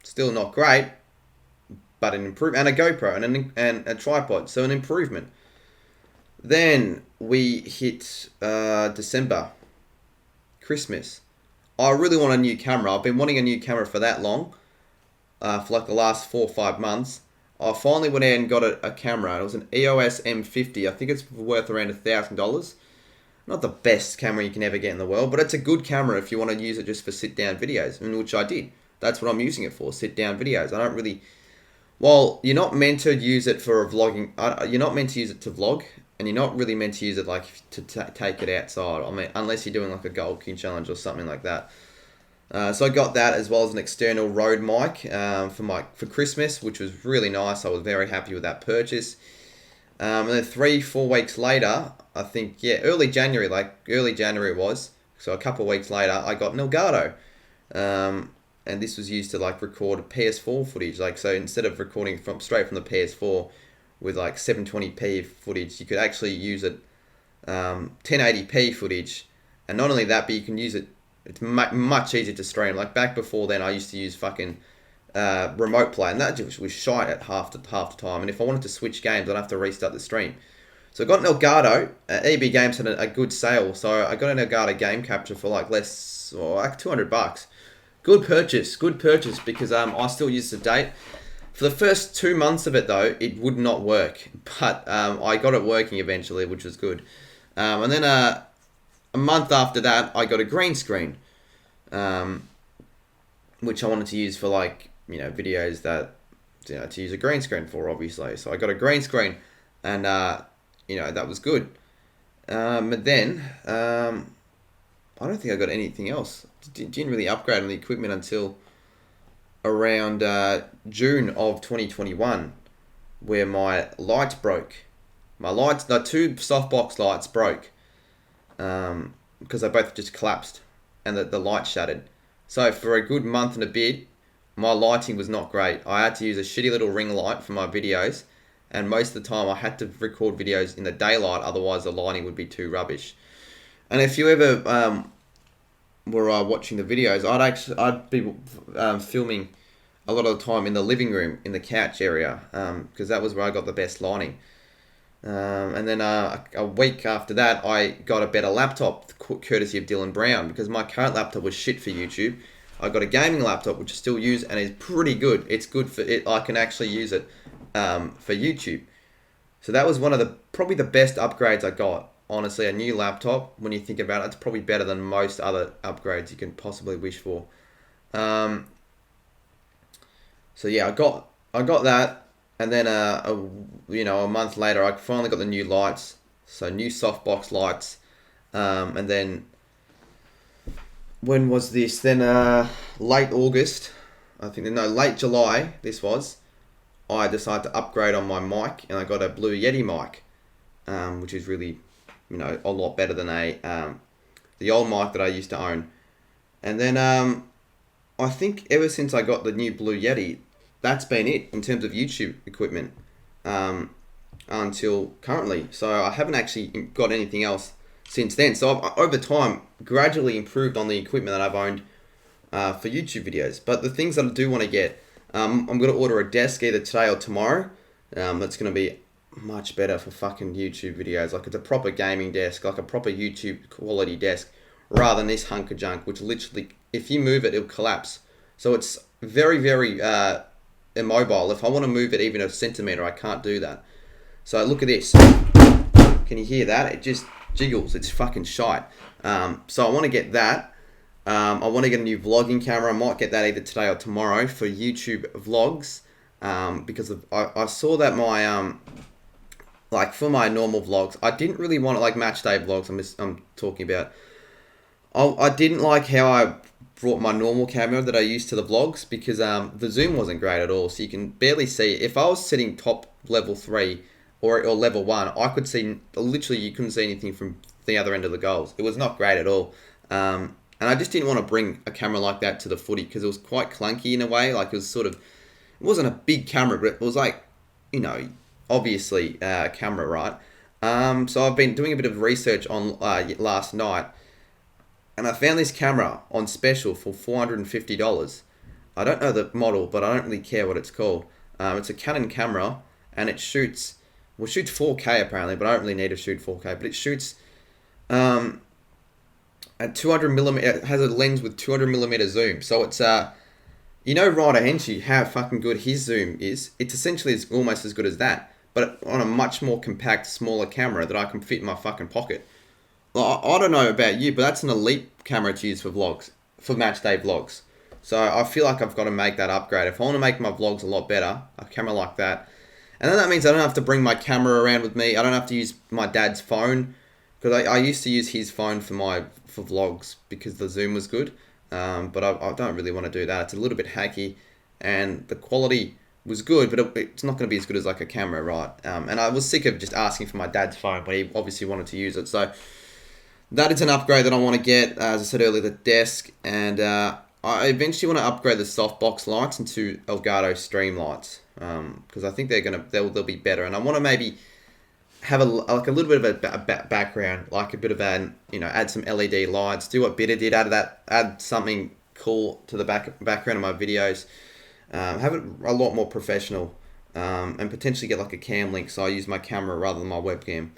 Still not great, but an improvement. And a GoPro and a tripod, so an improvement. Then we hit December, Christmas. I really want a new camera. I've been wanting a new camera for that long, for like the last 4 or 5 months. I finally went out and got a camera. It was an EOS M50. I think it's worth around $1,000. Not the best camera you can ever get in the world, but it's a good camera if you want to use it just for sit-down videos, which I did. That's what I'm using it for, sit-down videos. I don't really... Well, you're not meant to use it for vlogging. You're not meant to use it to vlog, and you're not really meant to use it like to take it outside. I mean, unless you're doing like a Gold King challenge or something like that. So I got that as well as an external Rode mic for Christmas, which was really nice. I was very happy with that purchase. And then 3-4 weeks later, I think, yeah, early January it was. So a couple of weeks later, I got an Elgato. And this was used to like record PS4 footage. Like, so instead of recording straight from the PS4 with like 720p footage, you could actually use it 1080p footage. And not only that, but you can use it. It's much easier to stream. Like back before then, I used to use fucking remote play, and that just was shite at half the time. And if I wanted to switch games, I'd have to restart the stream. So I got an Elgato. EB Games had a good sale, so I got an Elgato game capture for like less, or like $200. Good purchase because I still use it to date. For the first 2 months of it though, it would not work, but I got it working eventually, which was good. And then a month after that, I got a green screen, which I wanted to use for like, videos that, to use a green screen for, obviously. So I got a green screen, and that was good. But then I don't think I got anything else. Didn't really upgrade on the equipment until around June of 2021, where my lights broke. The 2 softbox lights broke because they both just collapsed and the light shattered. So for a good month and a bit, my lighting was not great. I had to use a shitty little ring light for my videos, and most of the time I had to record videos in the daylight, otherwise the lighting would be too rubbish. And if you ever were watching the videos, I'd be filming a lot of the time in the living room, in the couch area, because that was where I got the best lighting. And then a week after that, I got a better laptop, courtesy of Dylan Brown, because my current laptop was shit for YouTube. I got a gaming laptop, which I still use, and is pretty good. It's good for it. I can actually use it for YouTube. So that was probably the best upgrades I got. Honestly, a new laptop, when you think about it, it's probably better than most other upgrades you can possibly wish for. So yeah, I got that, and then a month later, I finally got the new lights. So new softbox lights, and then when was this? Then late August, I think. No, late July. This was. I decided to upgrade on my mic, and I got a Blue Yeti mic, which is really, a lot better than the old mic that I used to own. And then I think ever since I got the new Blue Yeti, that's been it in terms of YouTube equipment until currently. So I haven't actually got anything else since then. So I've, over time, gradually improved on the equipment that I've owned for YouTube videos. But the things that I do want to get, I'm going to order a desk either today or tomorrow. That's going to be much better for fucking YouTube videos. Like, it's a proper gaming desk, like a proper YouTube quality desk, rather than this hunk of junk, which literally, if you move it, it'll collapse. So it's very, very immobile. If I want to move it even a centimeter, I can't do that. So look at this. Can you hear that? It just jiggles. It's fucking shite. So I want to get that. I want to get a new vlogging camera. I might get that either today or tomorrow for YouTube vlogs. Because I saw that my like for my normal vlogs, I didn't really want it like match day vlogs. I'm talking about. I didn't like how I brought my normal camera that I used to the vlogs, because the zoom wasn't great at all. So you can barely see. If I was sitting top level 3 or level 1, I could see, literally you couldn't see anything from the other end of the goals. It was not great at all. And I just didn't want to bring a camera like that to the footy, because it was quite clunky in a way. Like, it was sort of, it wasn't a big camera, but it was like, obviously a camera, right? So I've been doing a bit of research on last night, and I found this camera on special for $450. I don't know the model, but I don't really care what it's called. It's a Canon camera, and it shoots 4K apparently, but I don't really need to shoot 4K. But it shoots at 200mm. It has a lens with 200mm zoom. So it's Ryder Henshaw, how fucking good his zoom is. It's essentially almost as good as that, but on a much more compact, smaller camera that I can fit in my fucking pocket. I don't know about you, but that's an elite camera to use for vlogs, for match day vlogs. So I feel like I've got to make that upgrade. If I want to make my vlogs a lot better, a camera like that. And then that means I don't have to bring my camera around with me. I don't have to use my dad's phone, because I used to use his phone for vlogs because the zoom was good. But I don't really want to do that. It's a little bit hacky, and the quality was good, but it's not going to be as good as like a camera, right? And I was sick of just asking for my dad's phone, but he obviously wanted to use it. So that is an upgrade that I want to get. As I said earlier, the desk, and I eventually want to upgrade the softbox lights into Elgato Stream lights, because I think they'll be better. And I want to maybe have a little bit of a background, like a bit of add some LED lights, do what Bitter did, add something cool to the background of my videos, have it a lot more professional, and potentially get like a cam link, so I use my camera rather than my webcam.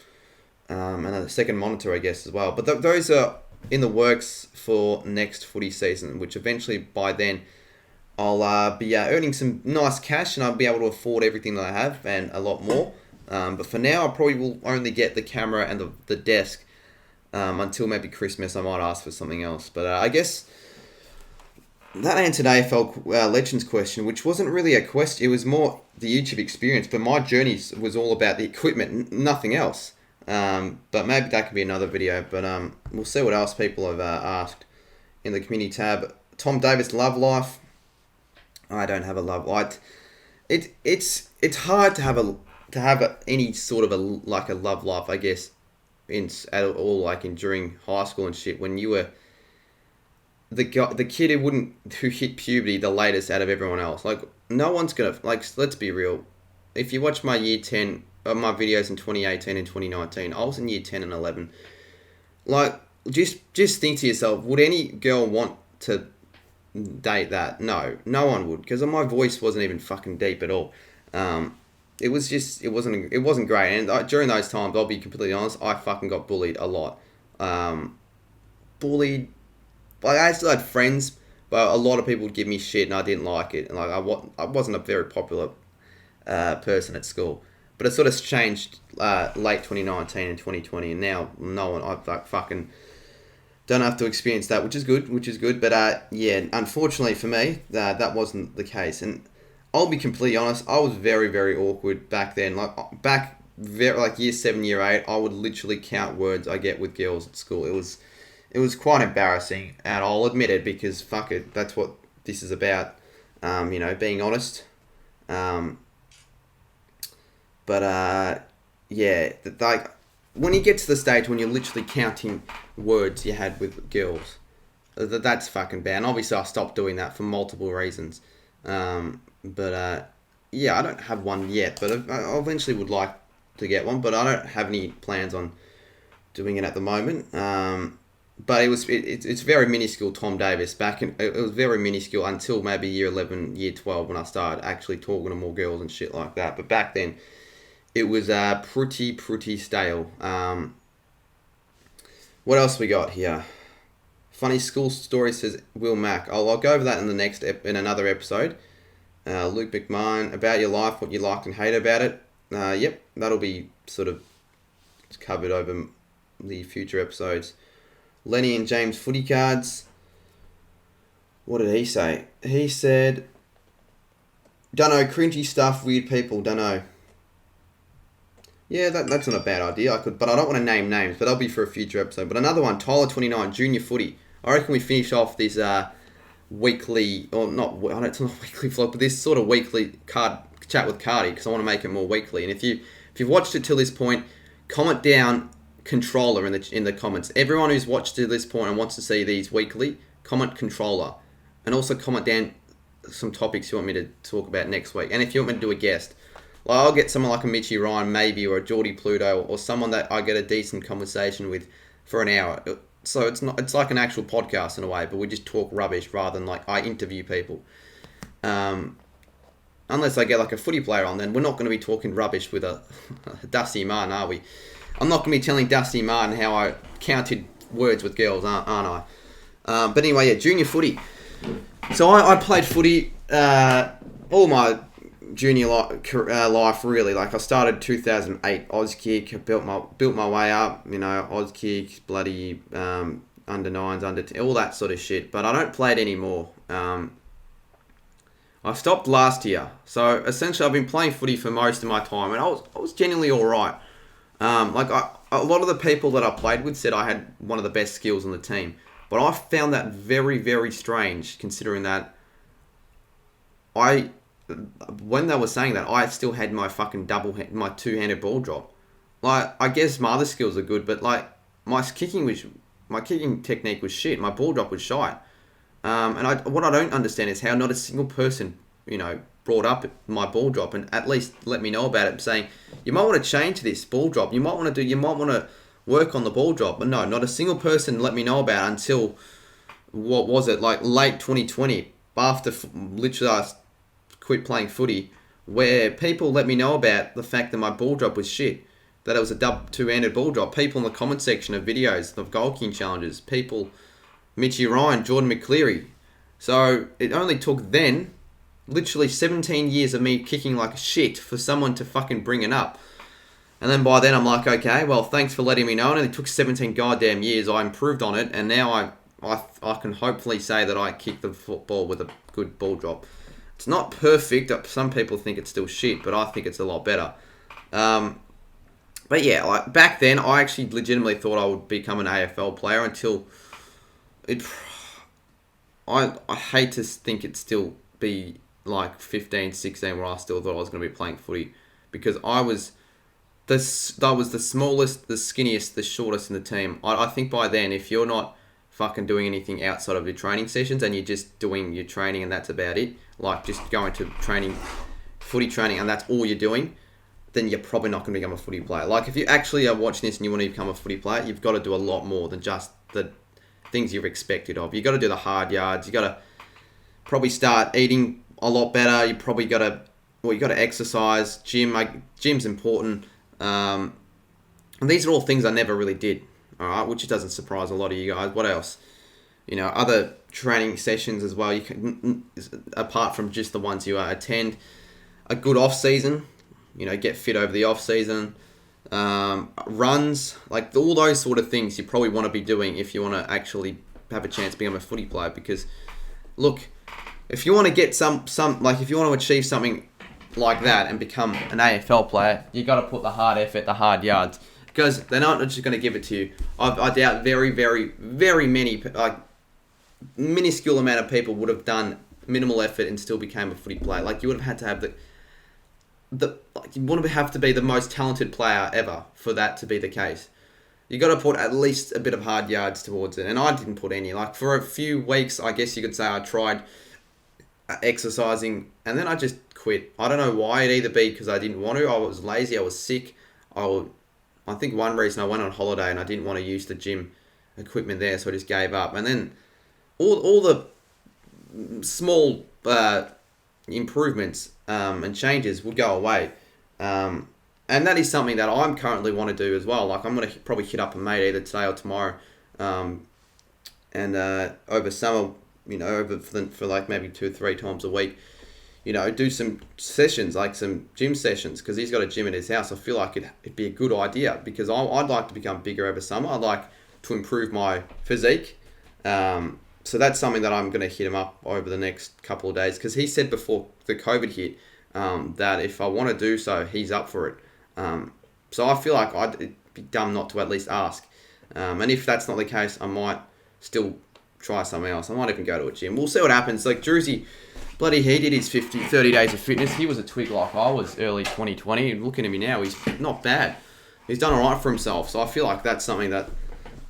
And a second monitor, I guess, as well. But those are in the works for next footy season, which eventually by then I'll be earning some nice cash, and I'll be able to afford everything that I have and a lot more. But for now, I probably will only get the camera and the desk until maybe Christmas. I might ask for something else. But I guess that answered AFL Legends question, which wasn't really a question. It was more the YouTube experience. But my journey was all about the equipment, nothing else. But maybe that could be another video. But we'll see what else people have asked in the community tab. Tom Davis, love life. I don't have a love life. It's hard to have any sort of a love life, I guess, at all, like during high school and shit, when you were the kid who hit puberty the latest out of everyone else. Like, no one's gonna, like, let's be real. If you watch my year 10 my videos in 2018 and 2019, I was in year 10 and 11. Like, just think to yourself, would any girl want to date that? No one would, because my voice wasn't even fucking deep at all. It wasn't great. And during those times, I'll be completely honest, I fucking got bullied a lot. Bullied. Like, I still had friends, but a lot of people would give me shit, and I didn't like it. And like, I wasn't a very popular person at school. But it sort of changed late 2019 and 2020, and now no one, I fucking don't have to experience that, which is good. But yeah, unfortunately for me, that wasn't the case. And I'll be completely honest, I was very, very awkward back then. Like like year 7, year 8, I would literally count words I get with girls at school. It it was quite embarrassing, and I'll admit it because fuck it, that's what this is about. Being honest. Yeah, like when you get to the stage when you're literally counting words you had with girls, that's fucking bad. And obviously, I stopped doing that for multiple reasons. Yeah, I don't have one yet, but I eventually would like to get one, but I don't have any plans on doing it at the moment. But it's very minuscule. Tom Davis it was very minuscule until maybe year 11, year 12 when I started actually talking to more girls and shit like that. But back then, it was pretty stale. What else we got here? Funny school story, says Will Mack. I'll go over that in another episode. Luke McMahon, about your life, what you liked and hate about it. Yep, that'll be sort of covered over the future episodes. Lenny and James footy cards. What did he say? He said, dunno, cringy stuff, weird people, dunno. Yeah, that's not a bad idea. But I don't want to name names, but that'll be for a future episode. But another one, Tyler29, junior footy. I reckon we finish off this weekly, or not, it's not a weekly vlog, but this sort of weekly chat with Cardy, because I want to make it more weekly. And if you've watched it till this point, comment down controller in the comments. Everyone who's watched to this point and wants to see these weekly, comment controller. And also comment down some topics you want me to talk about next week. And if you want me to do a guest, like I'll get someone like a Mitchy Ryan maybe, or a Geordie Pluto, or someone that I get a decent conversation with for an hour. So it's like an actual podcast in a way, but we just talk rubbish rather than like I interview people. Unless I get like a footy player on, then we're not going to be talking rubbish with a Dusty Martin, are we? I'm not going to be telling Dusty Martin how I counted words with girls, aren't I? But anyway, yeah, junior footy. So I played footy all my junior life, really. Like I started 2008 Auskick, built my way up, Auskick, bloody under 9s, under 10, all that sort of shit. But I don't play it anymore. I stopped last year, so essentially I've been playing footy for most of my time, and I was genuinely all right. A lot of the people that I played with said I had one of the best skills on the team, but I found that very, very strange, considering that when they were saying that, I still had my fucking my two-handed ball drop. Like, I guess my other skills are good, but like my kicking technique was shit. My ball drop was shite. What I don't understand is how not a single person, brought up my ball drop and at least let me know about it, saying you might want to change this ball drop. You might want to work on the ball drop. But no, not a single person let me know about it until what was it, like late 2020, after literally I quit playing footy, where people let me know about the fact that my ball drop was shit, that it was a two-handed ball drop. People in the comment section of videos of goal kicking challenges, people, Mitchy Ryan, Jordan McCleary. So it only took then, literally 17 years of me kicking like shit for someone to fucking bring it up. And then by then I'm like, okay, well, thanks for letting me know. And it took 17 goddamn years. I improved on it, and now I can hopefully say that I kick the football with a good ball drop. It's not perfect. Some people think it's still shit, but I think it's a lot better. But yeah, like back then, I actually legitimately thought I would become an AFL player until I hate to think it'd still be like 15, 16 where I still thought I was going to be playing footy, because I was the smallest, the skinniest, the shortest in the team. I think by then, if you're not fucking doing anything outside of your training sessions and you're just doing your training and that's about it, like just going to footy training and that's all you're doing, then you're probably not going to become a footy player. Like if you actually are watching this and you want to become a footy player, you've got to do a lot more than just the things you're expected of. You've got to do the hard yards. You've got to probably start eating a lot better. You probably got to exercise. Gym's important. And these are all things I never really did. All right, which doesn't surprise a lot of you guys. What else? Other training sessions as well. You can, apart from just the ones you attend, a good off season. Get fit over the off season. Runs, like all those sort of things you probably want to be doing if you want to actually have a chance to become a footy player. Because, look, if you want to get if you want to achieve something like that and become an AFL player, you got to put the hard effort, the hard yards. because they're not just going to give it to you. I doubt very, very, very many, like, minuscule amount of people would have done minimal effort and still became a footy player. Like, you would have had to have you want to have to be the most talented player ever for that to be the case. You got to put at least a bit of hard yards towards it, and I didn't put any. Like, for a few weeks, I guess you could say I tried exercising, and then I just quit. I don't know why. It'd either be because I didn't want to, I was lazy, I was sick. I think one reason I went on holiday and I didn't want to use the gym equipment there, so I just gave up. And then all the small improvements and changes would go away. And that is something that I'm currently want to do as well. Like, I'm going to probably hit up a mate either today or tomorrow. And over summer, for like maybe 2 or 3 times a week, do some sessions, like some gym sessions, because he's got a gym at his house. I feel like it'd be a good idea, because I'd like to become bigger over summer. I'd like to improve my physique. So that's something that I'm going to hit him up over the next couple of days, because he said before the COVID hit that if I want to do so, he's up for it. So I feel like it'd be dumb not to at least ask. And if that's not the case, I might still try something else. I might even go to a gym. We'll see what happens. Like, Druzy, he did his 30 days of fitness. He was a twig like I was early 2020. And looking at me now, he's not bad. He's done all right for himself. So I feel like that's something that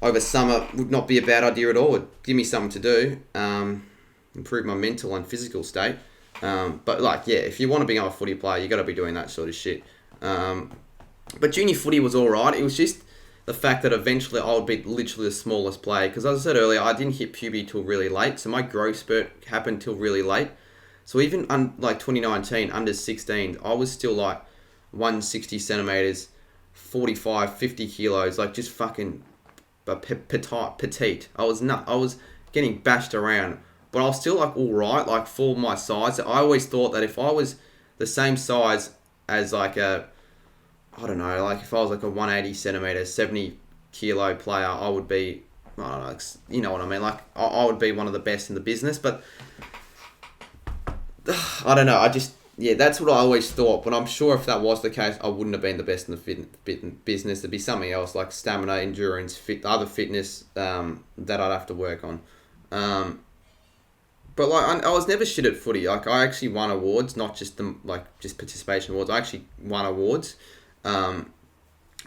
over summer would not be a bad idea at all. It'd give me something to do, improve my mental and physical state. But if you want to become a footy player, you got to be doing that sort of shit. But junior footy was all right. It was just the fact that eventually I would be literally the smallest player. Because as I said earlier, I didn't hit puberty till really late. So my growth spurt happened till really late. So even like 2019, under 16, I was still like 160 centimeters, 45, 50 kilos, like just fucking petite. I was getting bashed around, but I was still like all right, like for my size. I always thought that if I was the same size as like if I was like a 180 centimeter, 70 kilo player, I would be, I don't know, you know what I mean? Like, I would be one of the best in the business, but I don't know. That's what I always thought. But I'm sure if that was the case, I wouldn't have been the best in the business. It'd be something else, like stamina, endurance, other fitness that I'd have to work on. But like, I was never shit at footy. Like, I actually won awards, not just just participation awards. I actually won awards, but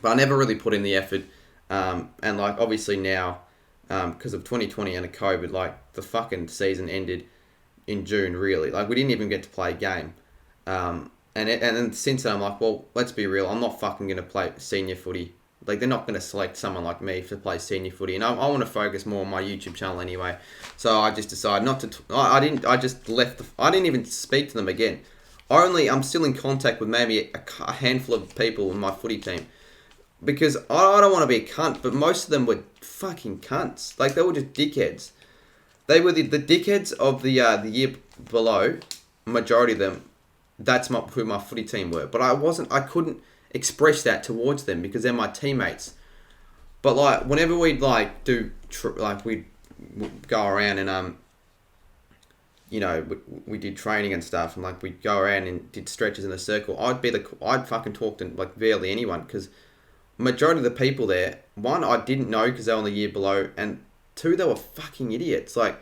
I never really put in the effort. And like, obviously now, because of 2020 and COVID, like, the fucking season ended in June, really. Like, we didn't even get to play a game. And then since then, I'm like, well, let's be real. I'm not fucking going to play senior footy. Like, they're not going to select someone like me to play senior footy. And I want to focus more on my YouTube channel anyway. So I just decided not to... I just left... I didn't even speak to them again. I'm still in contact with maybe a handful of people in my footy team. Because I don't want to be a cunt, but most of them were fucking cunts. Like, they were just dickheads. They were the dickheads of the year below. Majority of them, that's who my footy team were. But I couldn't express that towards them because they're my teammates. But like, whenever we'd like do, we'd go around and we did training and stuff, and like we'd go around and did stretches in a circle. I'd fucking talk to like barely anyone, because majority of the people there, one, I didn't know because they were on the year below, and two, they were fucking idiots. Like,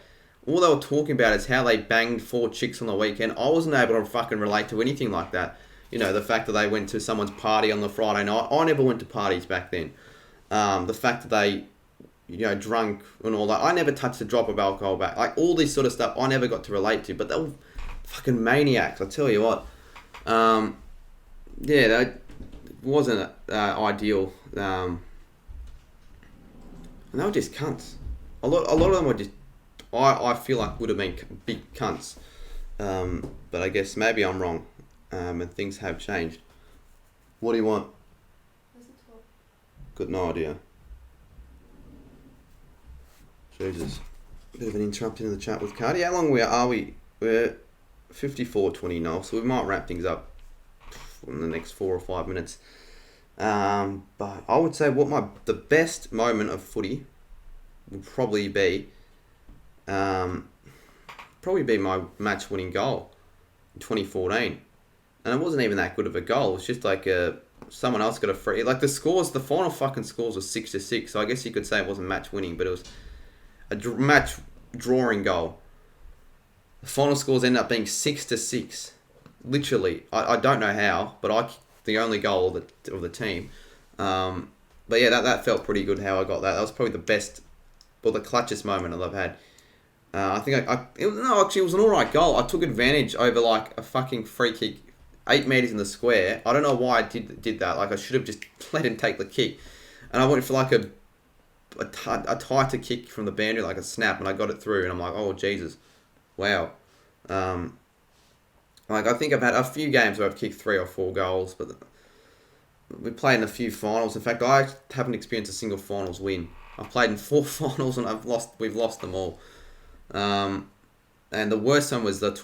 all they were talking about is how they banged 4 chicks on the weekend. I wasn't able to fucking relate to anything like that. The fact that they went to someone's party on the Friday night. I never went to parties back then. The fact that they, drunk and all that. I never touched a drop of alcohol back. Like, all this sort of stuff I never got to relate to. But they were fucking maniacs, I tell you what. That wasn't ideal. And they were just cunts. A lot of them were just... I feel like would have been big cunts. But I guess maybe I'm wrong. And things have changed. What do you want? Got no idea. Jesus. Bit of an interruption in the chat with Cardy. How long are we? We're 54:20 now, so we might wrap things up in the next 4 or 5 minutes. But I would say the best moment of footy would probably be my match-winning goal in 2014. And it wasn't even that good of a goal. It was just like someone else got a free. Like the final fucking scores were 6-6. So I guess you could say it wasn't match winning, but it was a match drawing goal. The final scores ended up being 6-6. Literally, I don't know how, but I kicked the only goal of the team. But yeah, that felt pretty good how I got that. That was probably the best, or the clutchest moment I've had. I think it was an alright goal. I took advantage over like a fucking free kick, 8 metres in the square. I don't know why I did that. Like I should have just let him take the kick. And I went for like a tighter kick from the boundary, like a snap, and I got it through. And I'm like, oh Jesus, wow. Like I think I've had a few games where I've kicked 3 or 4 goals, but we played in a few finals. In fact, I haven't experienced a single finals win. I've played in 4 finals and we've lost them all. And the worst one was the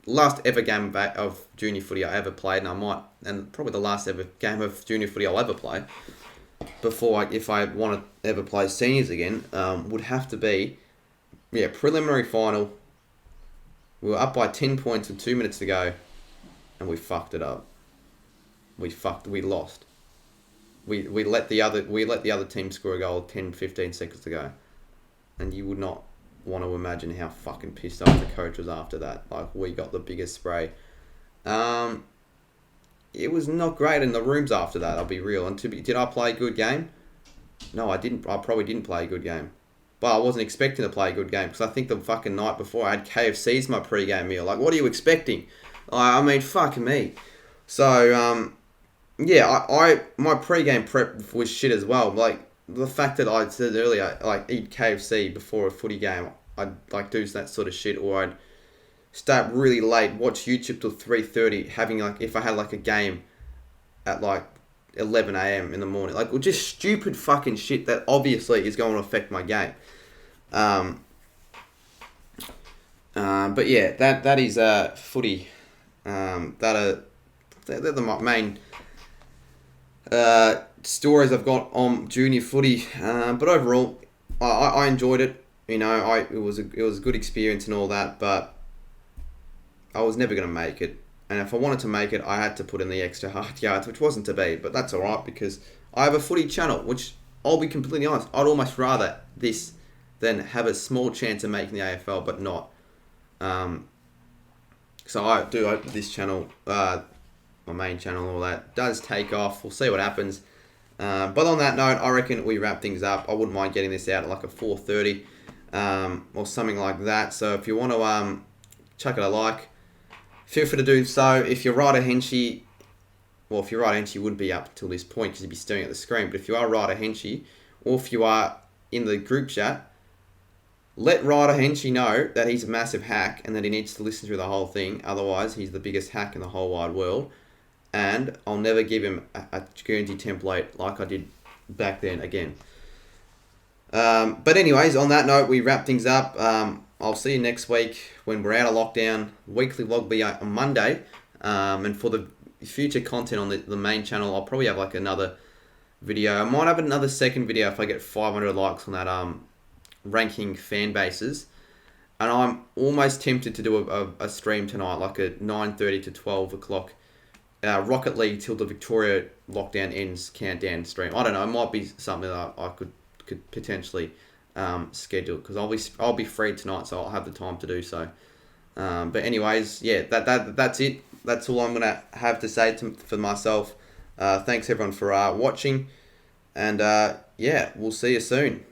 last ever game of junior footy I ever played, and probably the last ever game of junior footy I'll ever play before if I want to ever play seniors again, would have to be preliminary final. We were up by 10 points with 2 minutes to go, and we fucked it up. We lost. We let the other team score a goal 10, 15 seconds to go, and you would not want to imagine how fucking pissed off the coach was after that. Like we got the biggest spray. It was not great in the rooms after that. I'll be real. And did I play a good game? No, I didn't. I probably didn't play a good game. But I wasn't expecting to play a good game because I think the fucking night before I had KFC as my pre-game meal. Like, what are you expecting? I mean, fucking me. So, my pre-game prep was shit as well. Like, the fact that I said earlier, like, eat KFC before a footy game, I'd, like, do that sort of shit. Or I'd start really late, watch YouTube till 3:30, having, like, if I had, like, a game at, like, 11 a.m. in the morning. Like, just stupid fucking shit that obviously is going to affect my game. But yeah, that is footy. They're the main stories I've got on junior footy. But overall, I enjoyed it. You know, it was a good experience and all that. But I was never going to make it. And if I wanted to make it, I had to put in the extra hard yards, which wasn't to be. But that's all right because I have a footy channel, which I'll be completely honest, I'd almost rather this than have a small chance of making the AFL, but not. So I do hope this channel, my main channel, all that, does take off. We'll see what happens. But on that note, I reckon we wrap things up. I wouldn't mind getting this out at like a 4:30 or something like that. So if you want to chuck it a like, feel free to do so. If you're Ryder Henchy, well, if you're Ryder Henchy, you wouldn't be up till this point because you'd be staring at the screen. But if you are Ryder Henchy, or if you are in the group chat, let Ryder Henchy know that he's a massive hack and that he needs to listen through the whole thing. Otherwise, he's the biggest hack in the whole wide world. And I'll never give him a Guernsey template like I did back then again. But anyways, on that note, we wrap things up. I'll see you next week when we're out of lockdown. Weekly vlog will be on Monday. And for the future content on the main channel, I'll probably have like another video. I might have another second video if I get 500 likes on that ranking fan bases. And I'm almost tempted to do a stream tonight, like a 9:30 to 12 o'clock Rocket League till the Victoria lockdown ends countdown stream. I don't know. It might be something that I could potentially schedule because I'll be free tonight, so I'll have the time to do so. But anyways, yeah, that's it. That's all I'm gonna have to say for myself. Thanks everyone for watching, and yeah, we'll see you soon.